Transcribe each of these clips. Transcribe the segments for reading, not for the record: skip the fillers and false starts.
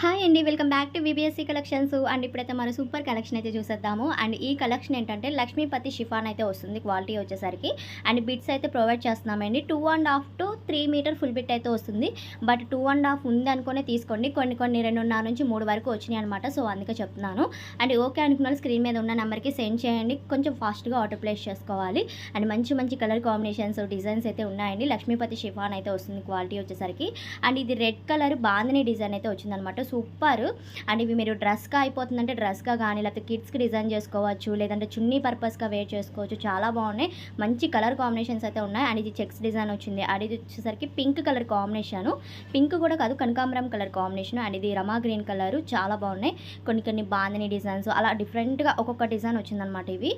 Hi అండి. Welcome back to VBSC collections. And ఇప్పుడైతే మన సూపర్ కలెక్షన్ అయితే చూసేద్దాము. అండ్ ఈ కలెక్షన్ ఏంటంటే లక్ష్మీపతి షిఫాన్ అయితే వస్తుంది క్వాలిటీ వచ్చేసరికి. అండ్ బిట్స్ అయితే ప్రొవైడ్ చేస్తున్నామండి. 2.5 to 3 మీటర్ ఫుల్ బిట్ అయితే వస్తుంది. బట్ 2.5 ఉంది అనుకునే తీసుకోండి. కొన్ని 2.5 నుంచి 3 వరకు వచ్చినాయి అనమాట. సో అందుకే చెప్తున్నాను. అండ్ ఓకే అనుకున్న స్క్రీన్ మీద ఉన్న నెంబర్కి సెండ్ చేయండి. కొంచెం ఫాస్ట్గా ఆర్డర్ ప్లేస్ చేసుకోవాలి. అండ్ మంచి కలర్ కాంబినేషన్స్ డిజైన్స్ అయితే ఉన్నాయండి. లక్ష్మీపతి షిఫాన్ అయితే వస్తుంది క్వాలిటీ వచ్చేసరికి. అండ్ ఇది రెడ్ కలర్ బాందిని డిజైన్ అయితే వచ్చిందనమాట. సూపర్. అండ్ ఇవి మీరు డ్రెస్గా అయిపోతుందంటే డ్రెస్గా కానీ లేకపోతే కిడ్స్కి డిజైన్ చేసుకోవచ్చు, లేదంటే చున్నీ పర్పస్గా వేర్ చేసుకోవచ్చు. చాలా బాగున్నాయి. మంచి కలర్ కాంబినేషన్స్ అయితే ఉన్నాయి. అండ్ ఇది చెక్స్ డిజైన్ వచ్చింది. అండ్ ఇది వచ్చేసరికి పింక్ కలర్ కాంబినేషను. పింక్ కూడా కాదు, కనకాంబరం కలర్ కాంబినేషన్. అండ్ ఇది రమా గ్రీన్ కలర్. చాలా బాగున్నాయి. కొన్ని బాందిని డిజైన్స్ అలా డిఫరెంట్గా ఒక్కొక్క డిజైన్ వచ్చిందనమాట ఇవి.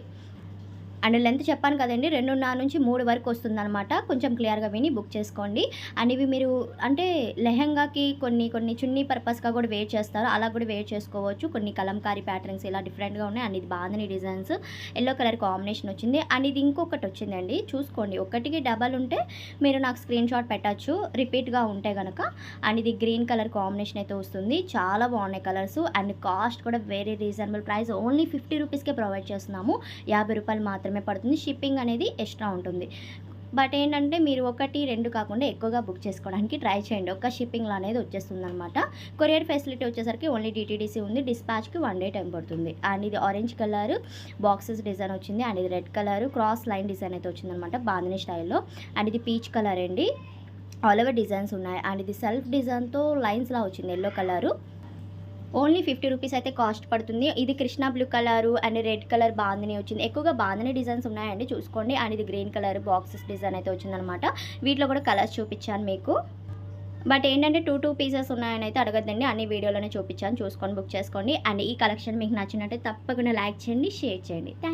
అండ్ లెంత్ చెప్పాను కదండి, 2.5 నుంచి 3 వరకు వస్తుందన్నమాట. కొంచెం క్లియర్గా విని బుక్ చేసుకోండి. అండ్ ఇవి మీరు అంటే లెహంగాకి కొన్ని చున్నీ పర్పస్గా కూడా వేర్ చేస్తారు, అలా కూడా వేర్ చేసుకోవచ్చు. కొన్ని కలంకారీ ప్యాటర్న్స్ ఇలా డిఫరెంట్గా ఉన్నాయి. అండ్ ఇది బాగుంది డిజైన్స్. ఎల్లో కలర్ కాంబినేషన్ వచ్చింది. అండ్ ఇది ఇంకొకటి వచ్చిందండి, చూసుకోండి. ఒకటికి డబల్ ఉంటే మీరు నాకు స్క్రీన్ షాట్ పెట్టచ్చు, రిపీట్గా ఉంటే కనుక. అండ్ ఇది గ్రీన్ కలర్ కాంబినేషన్ అయితే వస్తుంది. చాలా బాగున్నాయి కలర్స్. అండ్ కాస్ట్ కూడా వెరీ రీజనబుల్ ప్రైస్. ఓన్లీ 50 రూపీస్కే ప్రొవైడ్ చేస్తున్నాము. 50 రూపాయలు మాత్రమే పడుతుంది. షిప్పింగ్ అనేది ఎక్స్ట్రా ఉంటుంది. బట్ ఏంటంటే మీరు 1, 2 కాకుండా ఎక్కువగా బుక్ చేసుకోవడానికి ట్రై చేయండి. ఒక్క షిప్పింగ్లో అనేది వచ్చేస్తుంది అనమాట. కొరియర్ ఫెసిలిటీ వచ్చేసరికి ఓన్లీ DTDC ఉంది. డిస్పాచ్కి 1 డే టైం పడుతుంది. అండ్ ఇది ఆరెంజ్ కలర్ బాక్సెస్ డిజైన్ వచ్చింది. అండ్ ఇది red colour cross line design అయితే వచ్చిందనమాట బాందిని స్టైల్లో. అండ్ ఇది పీచ్ కలర్ అండి. ఆల్ ఓవర్ డిజైన్స్ ఉన్నాయి. అండ్ ఇది సెల్ఫ్ డిజైన్తో లైన్స్లా వచ్చింది ఎల్లో కలరు. ఓన్లీ 50 రూపీస్ అయితే కాస్ట్ పడుతుంది. ఇది Krishna blue colour and red colour bandhani వచ్చింది. ఎక్కువగా బాందిని డిజైన్స్ ఉన్నాయండి, చూసుకోండి. అండ్ ఇది గ్రీన్ కలర్ బాక్సెస్ డిజైన్ అయితే వచ్చిందనమాట. వీటిలో కూడా కలర్స్ చూపించాను మీకు. బట్ ఏంటంటే 2 పీసెస్ ఉన్నాయని అయితే అడగద్దండి, అన్ని వీడియోలోనే చూపించాను. చూసుకొని బుక్ చేసుకోండి. అండ్ ఈ కలెక్షన్ మీకు నచ్చినట్టే తప్పకుండా లైక్ చేయండి, షేర్ చేయండి.